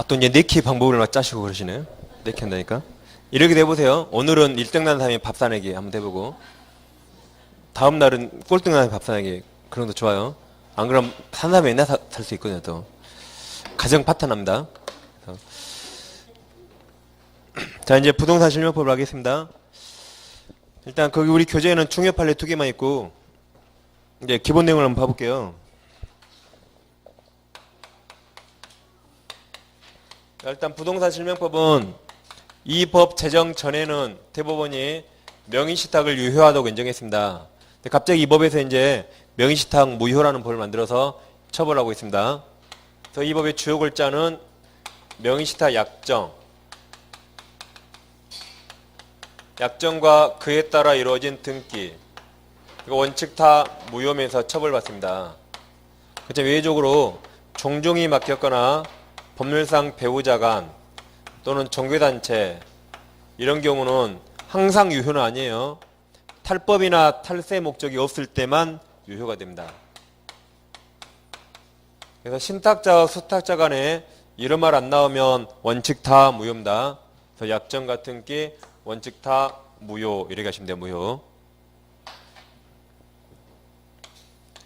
또 이제 내키 방법을 막 짜시고 그러시네. 내키 한다니까. 이렇게 돼보세요. 오늘은 1등 난 사람이 밥 사내기 한번 해보고, 다음 날은 꼴등 난 사람이 밥 사내기. 그런 것도 좋아요. 안 그럼 산 사람이 맨날 살 수 있거든요, 또. 가정 파탄납니다. 자, 이제 부동산 실명법을 하겠습니다. 일단 거기 우리 교재에는 중요 판례 2개만 있고, 이제 기본 내용을 한번 봐볼게요. 자, 일단 부동산 실명법은 이 법 제정 전에는 대법원이 명의신탁을 유효하다고 인정했습니다. 근데 갑자기 이 법에서 이제 명의신탁 무효라는 법을 만들어서 처벌하고 있습니다. 그래서 이 법의 주요 골자는 명의신탁 약정과 그에 따라 이루어진 등기, 원칙 다 무효면서 처벌받습니다. 그렇지만 외적으로 종종이 맡겼거나 법률상 배우자 간 또는 종교단체 이런 경우는 항상 유효는 아니에요. 탈법이나 탈세 목적이 없을 때만 유효가 됩니다. 그래서 신탁자와 수탁자 간에 이런 말 안 나오면 원칙 다 무효입니다. 그래서 약정 같은 게 원칙 다 무효 이렇게 하시면 돼요. 무효.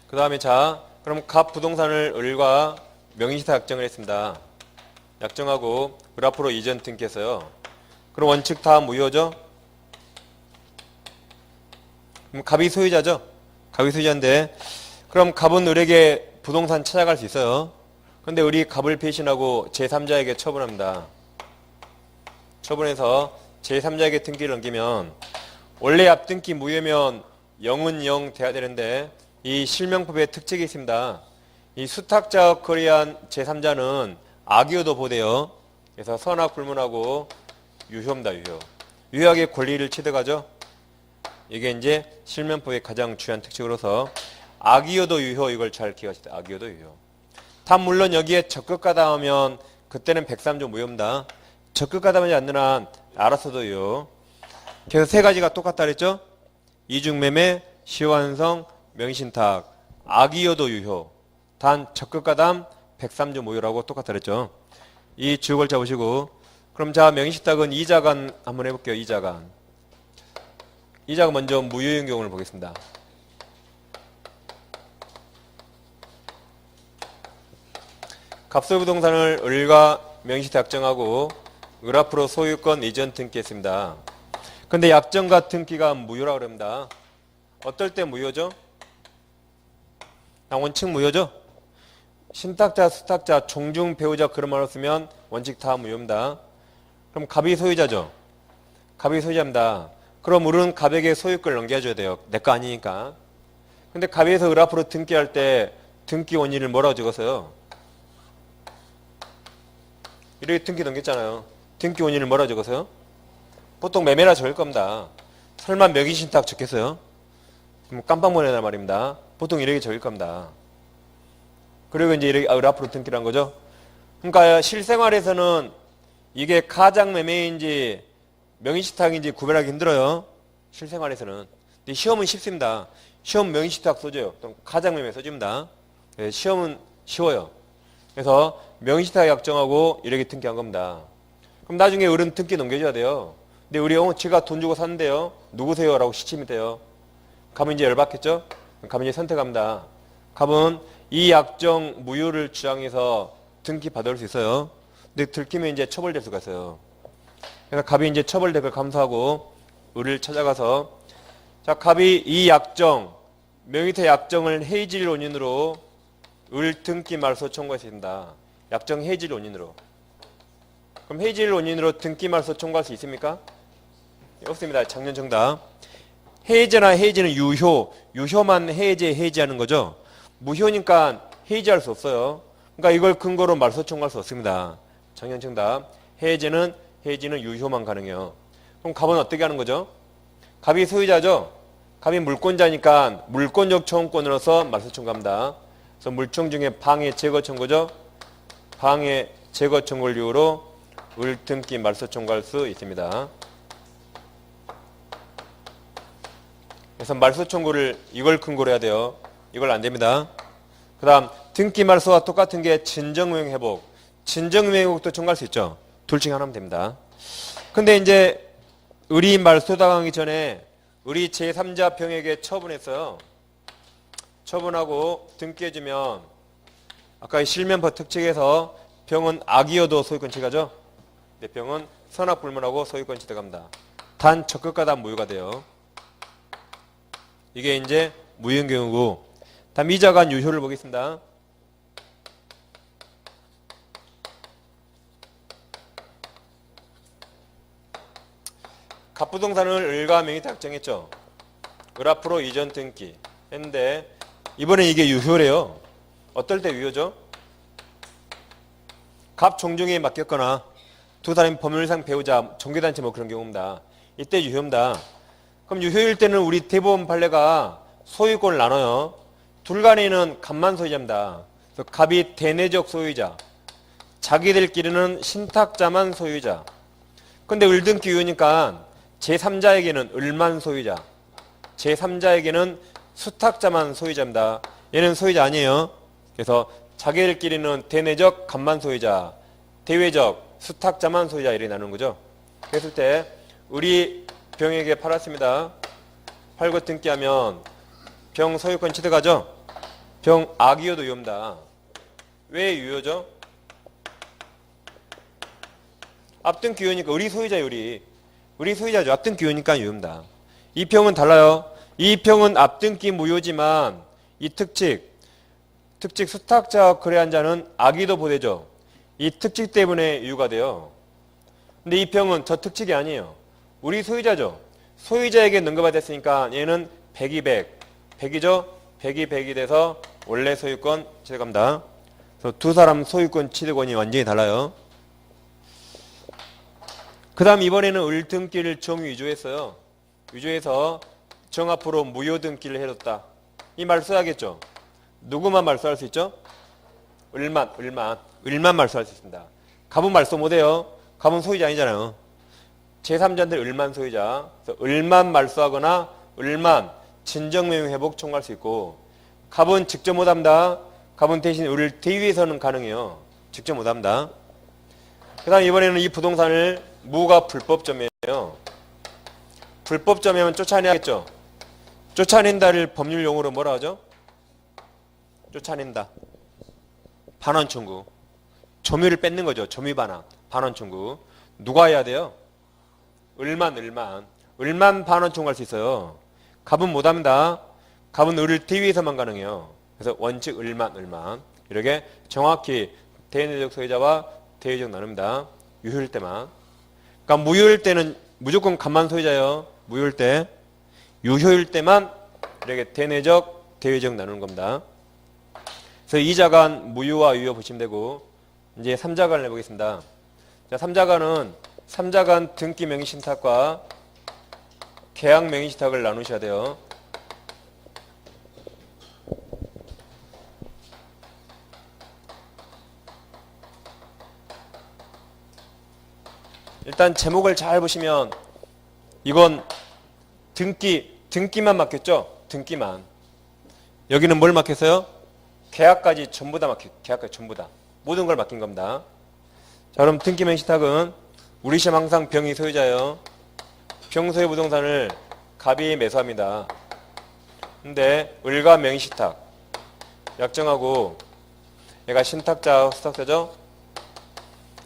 그 다음에 자 그럼 갑 부동산을 을과 명의신탁 약정을 했습니다. 약정하고 을 앞으로 이전 등기했어요. 그럼 원칙 다 무효죠? 그럼 갑이 소유자죠? 갑이 소유자인데 그럼 갑은 을에게 부동산 찾아갈 수 있어요. 그런데 을이 갑을 배신하고 제3자에게 처분합니다. 처분해서 제3자에게 등기를 넘기면 원래 앞등기 무효면 0은 0 돼야 되는데 이 실명법의 특징이 있습니다. 이 수탁자와 거래한 제3자는 악이어도 보대요. 그래서 선악 불문하고 유효입니다. 유효하게 권리를 취득하죠. 이게 이제 실명법의 가장 중요한 특징으로서 악이어도 유효 이걸 잘 기억하시다. 악이어도 유효. 단 물론 여기에 적극가담하면 그때는 103조 무효입니다. 적극가담하지 않는 한 알아서도 유효. 그래서 세 가지가 똑같다 그랬죠. 이중매매, 시효환성, 명의신탁. 악이어도 유효. 단 적극가담 103조 무효라고 똑같다 그랬죠. 이 주역을 잡으시고 그럼 자 명의신탁은 이자간 한번 해볼게요. 이자간 먼저 무효인 경우를 보겠습니다. 갑소유부동산을 을과 명의신탁 약정하고 을 앞으로 소유권 이전 등기했습니다. 근데 약정과 등기가 무효라고 그럽니다. 어떨 때 무효죠? 원칙 무효죠? 신탁자, 수탁자, 종중 배우자 그런 말을 쓰면 원칙 다 무효입니다. 그럼 갑이 소유자죠? 갑이 소유자입니다. 그럼 을은 갑에게 소유권을 넘겨줘야 돼요. 내 거 아니니까. 근데 갑에서 을 앞으로 등기할 때 등기 원인을 뭐라고 적었어요? 이렇게 등기 넘겼잖아요. 등기 원인을 뭐라고 적었어요? 보통 매매라 적을 겁니다. 설마 명의신탁 적겠어요? 그럼 깜빡 보내란 말입니다. 보통 이렇게 적을 겁니다. 그리고 이제 이렇게 을 앞으로 등기를 한 거죠. 그러니까 실생활에서는 이게 가장매매인지 명의신탁인지 구별하기 힘들어요. 실생활에서는. 근데 시험은 쉽습니다. 시험 명의신탁 써줘요. 또 가장매매 써줍니다. 시험은 쉬워요. 그래서 명의신탁 약정하고 이렇게 등기한 겁니다. 그럼 나중에 을은 등기 넘겨줘야 돼요. 근데 우리 제가 돈 주고 샀는데요. 누구세요? 라고 시치면 돼요. 갑은 이제 열받겠죠? 갑은 이제 선택합니다. 갑은 이 약정 무효를 주장해서 등기 받을 수 있어요. 근데 들키면 이제 처벌될 수가 있어요. 그래서 갑이 이제 처벌될 걸 감수하고 을을 찾아가서 자 갑이 이 약정 명의태 약정을 해지일 원인으로 을 등기 말소 청구했습니다. 약정 해지일 원인으로. 그럼 해지일 원인으로 등기 말소 청구할 수 있습니까? 없습니다. 작년 정답. 해제나 해지는 유효만 해제하는 거죠. 무효니까 해지할 수 없어요. 그러니까 이걸 근거로 말소 청구할 수 없습니다. 작년 정답. 해지는 유효만 가능해요. 그럼 갑은 어떻게 하는 거죠? 갑이 소유자죠. 갑이 물권자니까 물권적 청구권으로서 말소 청구합니다. 그래서 물청 중에 방해 제거 청구죠. 방해 제거 청구를 이유로 을 등기 말소 청구할 수 있습니다. 그래서 말소 청구를 이걸 근거로 해야 돼요. 이걸 안 됩니다. 그 다음 등기 말소와 똑같은 게 진정무효 회복. 진정명의곡도 청구할 수 있죠. 둘 중에 하나면 됩니다. 근데 이제 을이 말소당하기 전에 을이 제3자 병에게 처분했어요. 처분하고 등기해주면 아까 실면법 특칙에서 병은 악이어도 소유권치 가죠. 근데 병은 선악불문하고 소유권치 들어갑니다. 단 적극가다 무효가 돼요. 이게 이제 무효인 경우고, 다음 이자간 유효를 보겠습니다. 갑부동산을 을과 명의탁 정했죠. 을 앞으로 이전 등기 했는데 이번에 이게 유효래요. 어떨 때 유효죠? 갑 종종에 맡겼거나 두 사람이 법률상 배우자, 종교단체 뭐 그런 경우입니다. 이때 유효입니다. 그럼 유효일 때는 우리 대법원 판례가 소유권을 나눠요. 둘 간에는 갑만 소유자입니다. 그래서 갑이 대내적 소유자, 자기들끼리는 신탁자만 소유자. 근데 을등기 유효니까 제3자에게는 을만 소유자, 제3자에게는 수탁자만 소유자입니다. 얘는 소유자 아니에요. 그래서 자기들끼리는 대내적 갑만 소유자, 대외적 수탁자만 소유자 이렇게 나누는 거죠. 그랬을 때 을이 병에게 팔았습니다. 팔고 등기하면 병 소유권 취득하죠. 병 악이어도 유효입니다. 왜 유효죠? 앞등기 유효니까 을이 소유자예요. 을이 소유자죠. 앞등기 유효니까 유효입니다. 이 병은 달라요. 이 병은 앞등기 무효지만 이 특칙 수탁자와 거래한 자는 악의도 보대죠. 이 특칙 때문에 유효가 돼요. 근데 이 병은 저 특칙이 아니에요. 우리 소유자죠. 소유자에게 능가받았으니까 얘는 100이 100, 100이죠. 100이 100이 돼서 원래 소유권 취득합니다. 그래서 두 사람 소유권 취득원이 완전히 달라요. 그 다음 이번에는 을 등기를 정위조했어요. 위조해서 정 앞으로 무효 등기를 해뒀다. 이 말소하겠죠. 누구만 말소할 수 있죠? 을만 말소할 수 있습니다. 갑은 말소 못해요. 갑은 소유자 아니잖아요. 제3자인데 을만 소유자. 그래서 을만 말소하거나 을만 진정명의 회복 청구할 수 있고, 갑은 직접 못합니다. 갑은 대신 을을 대위해서는 가능해요. 직접 못합니다. 그 다음 이번에는 이 부동산을 무가 불법점이에요. 불법점이면 쫓아내야겠죠. 쫓아낸다를 법률 용어로 뭐라 하죠? 쫓아낸다. 반환 청구. 점유를 뺏는 거죠. 점유 반환. 반환 청구. 누가 해야 돼요? 을만 반환 청구할 수 있어요. 갑은 못합니다. 갑은 을을 대위해서만 가능해요. 그래서 원칙 을만 이렇게 정확히 대내적 소유자와 대외적 나눕니다. 유효일 때만. 그러니까 무효일 때는 무조건 갑만 소유자예요. 무효일 때. 유효일 때만 이렇게 대내적 대외적 나누는 겁니다. 그래서 2자간 무효와 유효 보시면 되고, 이제 3자간을 해보겠습니다. 자, 3자간 등기 명의신탁과 계약 명의신탁을 나누셔야 돼요. 일단 제목을 잘 보시면 이건 등기만 맡겼죠? 등기만. 여기는 뭘 맡겼어요? 계약까지 전부 다 계약까지 전부 다. 모든 걸 맡긴 겁니다. 자, 그럼 등기 명의신탁은 우리 시험 항상 병이 소유자예요. 병 소유 부동산을 갑이 매수합니다. 근데 을과 명의신탁 약정하고 얘가 신탁자, 수탁자죠?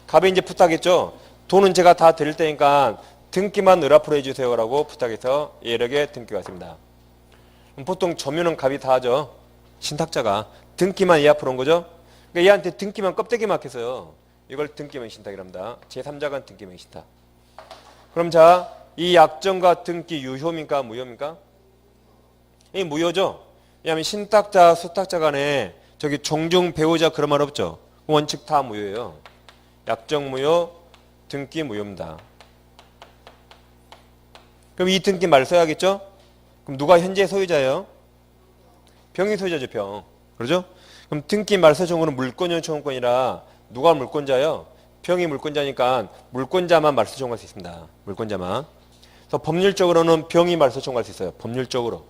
갑이 이제 부탁했죠? 돈은 제가 다 드릴 테니까 등기만 을 앞으로 해주세요라고 부탁해서 얘에게 등기가 왔습니다. 보통 점유는 갑이 다 하죠. 신탁자가. 등기만 얘 앞으로 온 거죠. 그러니까 얘한테 등기만 껍데기 맡겼어요. 이걸 등기명의신탁이랍니다. 제3자간 등기명의신탁. 그럼 자, 이 약정과 등기 유효입니까? 무효입니까? 이 무효죠. 왜냐하면 신탁자, 수탁자 간에 저기 종종 배우자 그런 말 없죠. 원칙 다 무효예요. 약정 무효, 등기 무효입니다. 그럼 이 등기 말 써야겠죠? 그럼 누가 현재 소유자예요? 병이 소유자죠, 병. 그러죠? 그럼 등기 말소 청구는 물권용 청구권이라 누가 물권자예요? 병이 물권자니까 물권자만 말소 청구할 수 있습니다. 물권자만. 그래서 법률적으로는 병이 말소 청구할 수 있어요. 법률적으로.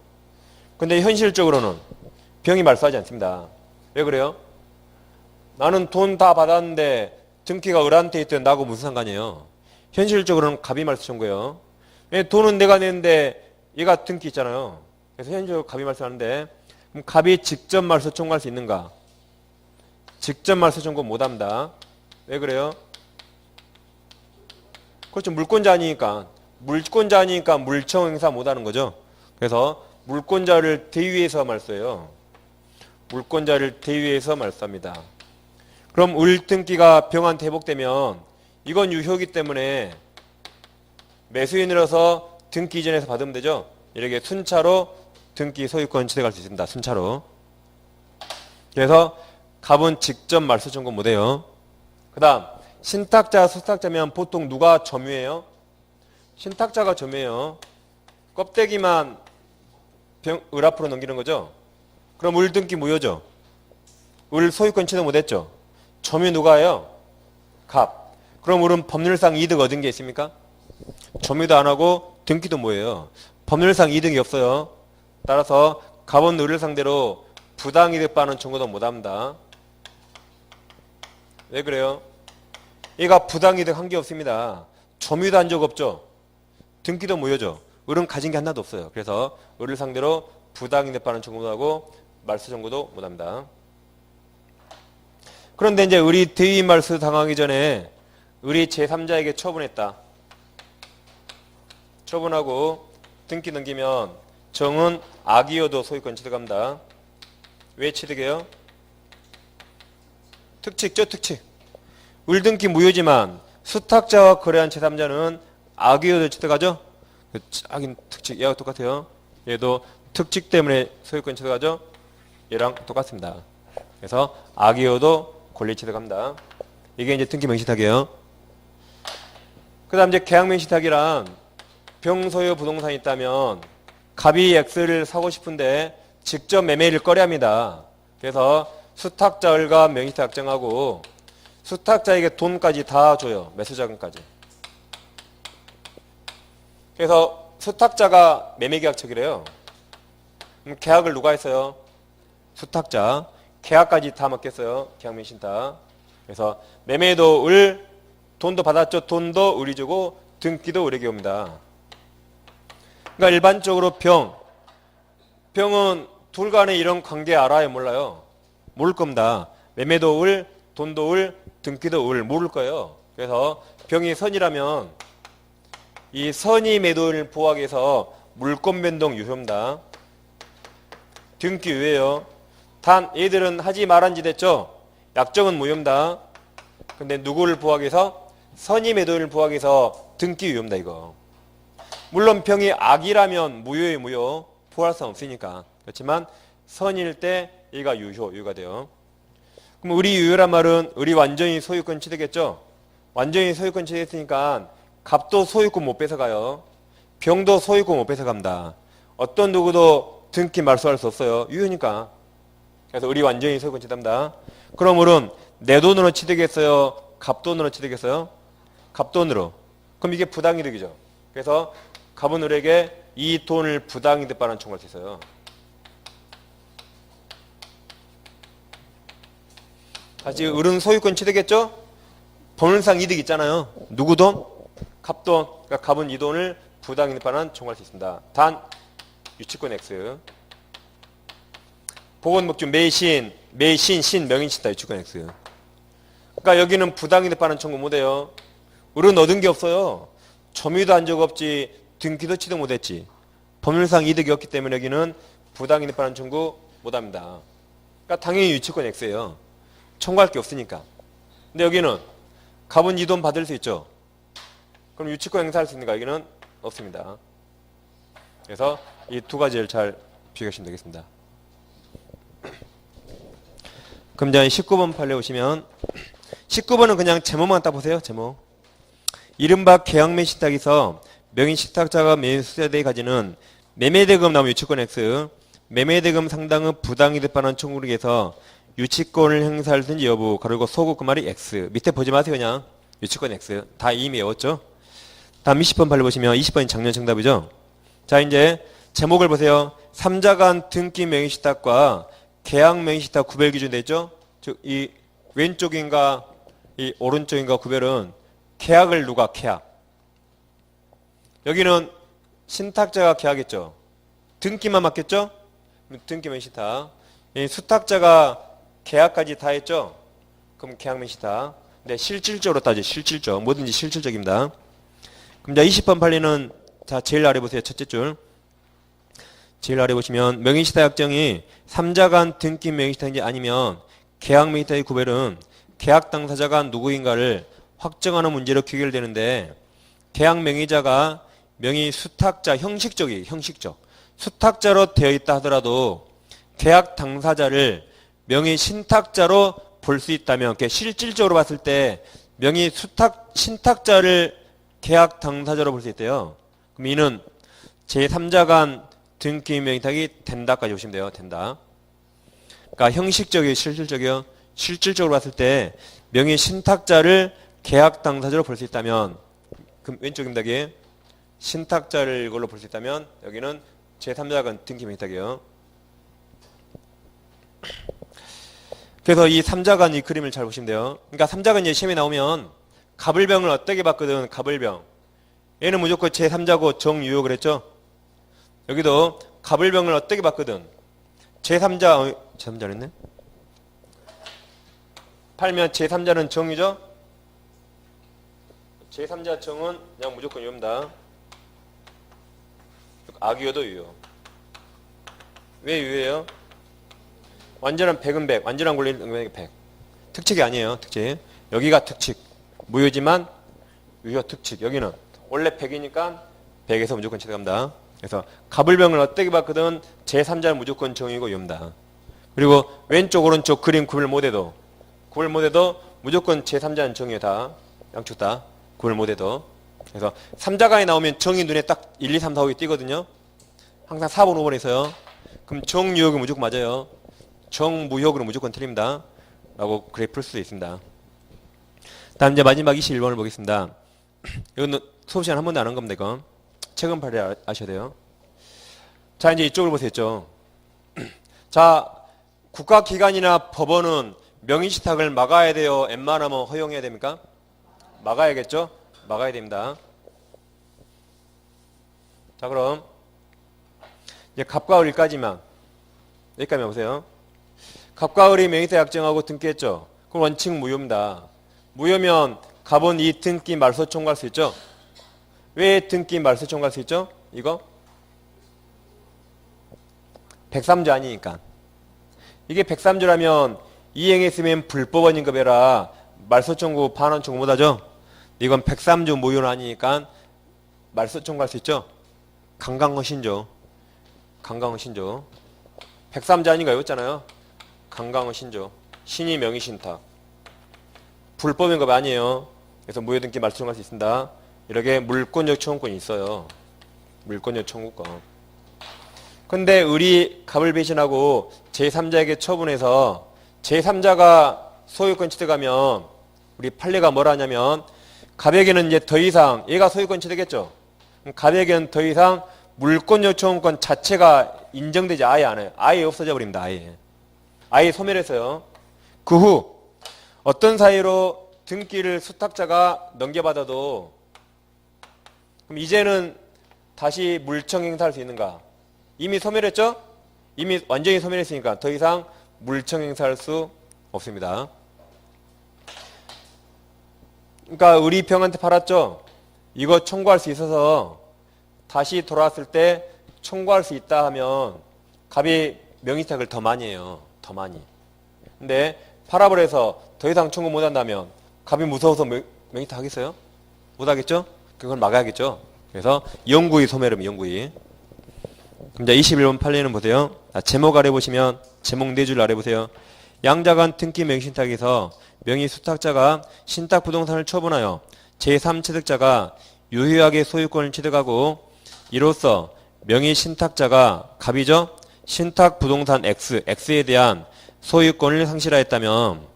근데 현실적으로는 병이 말소하지 않습니다. 왜 그래요? 나는 돈 다 받았는데 등기가 을한테 있든 나하고 무슨 상관이에요? 현실적으로는 갑이 말소한 거예요. 돈은 내가 냈는데 얘가 등기 있잖아요. 그래서 현실적으로 갑이 말소하는데 그럼 갑이 직접 말소 청구할 수 있는가? 직접 말소 청구 못합니다. 왜 그래요? 그렇죠. 물권자 아니니까. 물권자 아니니까 물청 행사 못하는 거죠. 그래서 물권자를 대위해서 말소해요. 물권자를 대위해서 말소합니다. 그럼 을등기가 병한테 회복되면 이건 유효이기 때문에 매수인으로서 등기 이전에서 받으면 되죠. 이렇게 순차로 등기 소유권 취득할 수 있습니다. 순차로. 그래서 갑은 직접 말소 청구 못해요. 그 다음 신탁자, 수탁자면 보통 누가 점유해요? 신탁자가 점유해요. 껍데기만 을 앞으로 넘기는 거죠. 그럼 을 등기 무효죠. 을 소유권 취득 못했죠. 점유 누가 해요? 갑. 그럼 을은 법률상 이득 얻은 게 있습니까? 점유도 안 하고 등기도 뭐예요? 법률상 이득이 없어요. 따라서 갑은 을을 상대로 부당이득 받는 청구도 못합니다. 왜 그래요? 얘가 부당이득 한 게 없습니다. 점유도 한 적 없죠. 등기도 무효죠. 을은 가진 게 하나도 없어요. 그래서 을을 상대로 부당이득 받는 청구도 하고 말소 청구도 못합니다. 그런데 이제 을이 대위 말소 당하기 전에 을이 제3자에게 처분했다. 처분하고 등기 넘기면 정은 악이어도 소유권 취득합니다. 왜 취득해요? 특칙죠, 특칙. 을등기 무효지만 수탁자와 거래한 제3자는 악이어도 취득하죠? 하긴 특칙, 얘가 똑같아요. 얘도 특칙 때문에 소유권 취득하죠? 얘랑 똑같습니다. 그래서 악이어도 권리 취득합니다. 이게 이제 등기 명시탁이에요. 그 다음 이제 계약 명시탁이란 병소유 부동산이 있다면 갑이 X를 사고 싶은데 직접 매매를 꺼려합니다. 그래서 수탁자 을과 명시탁 정하고 수탁자에게 돈까지 다 줘요. 매수자금까지. 그래서 수탁자가 매매계약 체결해요. 그럼 계약을 누가 했어요? 수탁자. 계약까지 다 맡겼어요. 계약명신탁. 그래서 매매도 을, 돈도 받았죠. 돈도 을이 주고 등기도 을에게 옵니다. 그러니까 일반적으로 병은 둘 간의 이런 관계 알아요? 몰라요? 모를 겁니다. 매매도 을, 돈도 을, 등기도 을 모를 거예요. 그래서 병이 선이라면 이 선이 매도인을 보호하기 위해서 물권 변동 유효입니다. 등기 유효예요. 단 얘들은 하지 말한 짓 했죠. 약정은 무효입니다. 근데 누구를 보호하기 위해서? 선이 매도인을 보호하기 위해서 등기 유효입니다. 이거. 물론 병이 악이라면 무효에 무효. 보호할 수 없으니까. 그렇지만 선일 때 얘가 유효가 돼요. 그럼 을이 유효란 말은 을이 완전히 소유권 취득했죠. 완전히 소유권 취득했으니까 갑도 소유권 못 뺏어가요. 병도 소유권 못 뺏어갑니다. 어떤 누구도 등기 말소할 수 없어요. 유효니까. 그래서 을이 완전히 소유권 취득합니다. 그럼 을은 내 돈으로 취득했어요? 갑돈으로 취득했어요? 갑돈으로. 그럼 이게 부당이득이죠. 그래서 갑은 을에게 이 돈을 부당이득 받는 청구할 수 있어요. 다시 을은 소유권 취득했죠? 법률상 이득 있잖아요. 누구 돈? 갑돈. 그러니까 갑은 이 돈을 부당이득 받는 청구할 수 있습니다. 단 유치권 X. 보건복주 매신, 신, 명인신탁 유치권 X. 그러니까 여기는 부당이득 받는 청구 못해요. 을은 얻은 게 없어요. 점유도 한 적 없지, 등기도 취득 못했지. 법률상 이득이 없기 때문에 여기는 부당이득 받는 청구 못합니다. 그러니까 당연히 유치권 X예요. 청구할 게 없으니까. 근데 여기는 갑은 이 돈 받을 수 있죠. 그럼 유치권 행사할 수 있는가? 여기는 없습니다. 그래서 이 두 가지를 잘 비교하시면 되겠습니다. 그럼 이제 19번 판례 오시면 19번은 그냥 제목만 딱 보세요. 제목. 이른바 계약매신탁에서 명의신탁자가 매수자들이 가지는 매매대금 나오면 유치권 X, 매매대금 상당은 부당이득 받는 청구를 위해서 유치권을 행사할 수 있는지 여부, 가르고 소급 그 말이 X. 밑에 보지 마세요. 그냥 유치권 X. 다 이미 외웠죠. 다음 20번 판례 보시면 20번이 작년 정답이죠. 자, 이제 제목을 보세요. 3자 간 등기 명의신탁과 계약 명의신탁 구별 기준 됐죠? 즉 이 왼쪽인가 이 오른쪽인가 구별은 계약을 누가 계약. 여기는 신탁자가 계약했죠. 등기만 맡겼죠? 등기면 신탁. 이 수탁자가 계약까지 다 했죠? 그럼 계약면 신탁. 네, 실질적으로 따져. 실질적. 뭐든지 실질적입니다. 그럼 자 20번 판례는 자 제일 아래 보세요. 첫째 줄. 제일 아래 보시면 명의신탁 약정이 3자 간 등기 명의신탁인지 아니면 계약 명의신탁의 구별은 계약 당사자가 누구인가를 확정하는 문제로 귀결되는데 계약 명의자가 명의 수탁자 형식적 수탁자로 되어 있다 하더라도 계약 당사자를 명의 신탁자로 볼 수 있다면 실질적으로 봤을 때 명의 신탁자를 계약 당사자로 볼 수 있대요. 그럼 이는 제3자 간 등기 명의탁이 된다까지 보시면 돼요. 된다. 그러니까 형식적이요, 실질적이요. 실질적으로 봤을 때 명의 신탁자를 계약 당사자로 볼 수 있다면 그럼 왼쪽입니다. 여기 신탁자를 이걸로 볼 수 있다면 여기는 제3자 간 등기 명의탁이에요. 그래서 이 3자 간 이 그림을 잘 보시면 돼요. 그러니까 3자 간 시험에 나오면 갑을병을 어떻게 봤거든? 갑을병. 얘는 무조건 제3자고 정유효 그랬죠? 여기도 갑을병을 어떻게 봤거든? 제3자, 제3자 했네? 팔면 제3자는 정유죠? 제3자 정은 그냥 무조건 유효입니다. 악유효도 유효. 왜 유효해요? 완전한 100은 100, 완전한 권리는 100. 특칙이 아니에요, 특칙. 여기가 특칙. 무효지만 유효 특칙. 여기는 원래 100이니까 100에서 무조건 취득합니다. 그래서 갑을병을 어떻게 봤거든 제3자는 무조건 정이고 유효입니다. 그리고 왼쪽 오른쪽 그림 구별 못해도 무조건 제3자는 정이에요. 다 양쪽 다 구별 못해도. 그래서 3자간에 나오면 정이 눈에 딱 1, 2, 3, 4, 5이 띄거든요. 항상 4번 5번 있어요. 그럼 정유효는 무조건 맞아요. 정무효는 무조건 틀립니다. 라고 그래 풀 수도 있습니다. 다음 이제 마지막 21번을 보겠습니다. 이거는 수업 시간 한 번도 안 한 겁니다. 이거. 최근 판례 아셔야 돼요. 자, 이제 이쪽을 보세요. 자, 국가기관이나 법원은 명의신탁을 막아야 돼요? 웬만하면 허용해야 됩니까? 막아야겠죠? 막아야 됩니다. 자, 그럼 이제 갑과 을까지만 여기까지만 보세요. 갑과 을이 명의신탁 약정하고 등기했죠? 그럼 원칙 무효입니다. 무효면 갑은 이 등기 말소 청구할 수 있죠? 왜 등기 말소 청구할 수 있죠? 이거 103조 아니니까. 이게 103조라면 이행했으면 불법원 인급해라. 말소 청구 반환 청구 못하죠? 이건 103조 무효는 아니니까 말소 청구할 수 있죠? 강강허신조. 강강허신조. 103조 아닌가 이거잖아요. 강강허신조. 신이 명의신탁. 불법 인급 아니에요. 그래서 무효 등기 말소 청구할 수 있습니다. 이렇게 물권적 청구권이 있어요. 물권적 청구권. 근데 을이 갑을 배신하고 제3자에게 처분해서 제3자가 소유권 취득하면 우리 판례가 뭐라 하냐면 갑에게는 이제 더 이상 얘가 소유권 취득했죠. 갑에게는 더 이상 물권적 청구권 자체가 인정되지 아예 안 해요. 아예 없어져 버립니다. 아예 소멸했어요. 그 후 어떤 사유로 등기를 수탁자가 넘겨받아도 그럼 이제는 다시 물청 행사할 수 있는가? 이미 소멸했죠? 이미 완전히 소멸했으니까 더 이상 물청 행사할 수 없습니다. 그러니까 을이 병한테 팔았죠? 이거 청구할 수 있어서 다시 돌아왔을 때 청구할 수 있다 하면 갑이 명의탁을 더 많이 해요. 더 많이. 근데 팔아버려서 더 이상 청구 못한다면 갑이 무서워서 명의탁 하겠어요? 못하겠죠? 그걸 막아야겠죠? 그래서 영구히 소멸입니다. 영구히. 그럼 이제 21번 판례는 보세요. 제목 아래 보시면 제목 4줄 아래 보세요. 양자간 등기 명의신탁에서 명의 수탁자가 신탁 부동산을 처분하여 제3취득자가 유효하게 소유권을 취득하고 이로써 명의 신탁자가 갑이죠. 신탁 부동산 X에 대한 소유권을 상실하였다면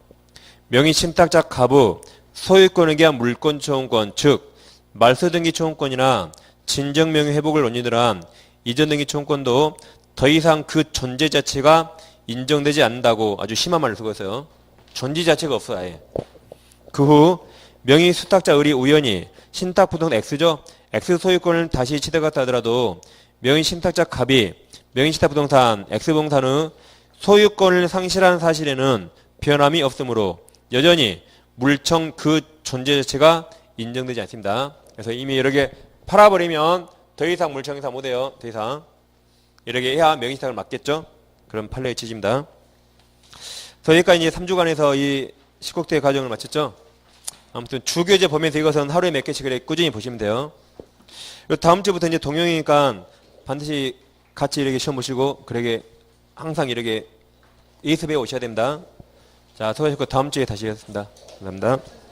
명의 신탁자 갑의 소유권에 대한 물권 초용권 즉 말소 등기 초용권이나 진정 명의 회복을 논의를 한 이전 등기 초용권도 더 이상 그 존재 자체가 인정되지 않는다고 아주 심한 말을 쓰고 있어요. 존재 자체가 없어요. 아예. 그 후 명의 수탁자 을이 우연히 신탁 부동산 X죠. X 소유권을 다시 취득했다 하더라도 명의 신탁자 갑이 명의 신탁 부동산 X 부동산의 소유권을 상실한 사실에는 변함이 없으므로 여전히 물청 그 존재 자체가 인정되지 않습니다. 그래서 이미 이렇게 팔아버리면 더 이상 물청 행사 못해요. 더 이상. 이렇게 해야 명의 신탁을 맞겠죠. 그럼 판례의 취지입니다. 여기까지 이제 3주간에서 이 10곡대의 과정을 마쳤죠. 아무튼 주교재 보면서 이것은 하루에 몇 개씩 그래 꾸준히 보시면 돼요. 다음 주부터 이제 동영이니까 반드시 같이 이렇게 시험 보시고 그러게 항상 이렇게 예습해 오셔야 됩니다. 자, 수고하셨고 다음 주에 다시 하겠습니다. 감사합니다.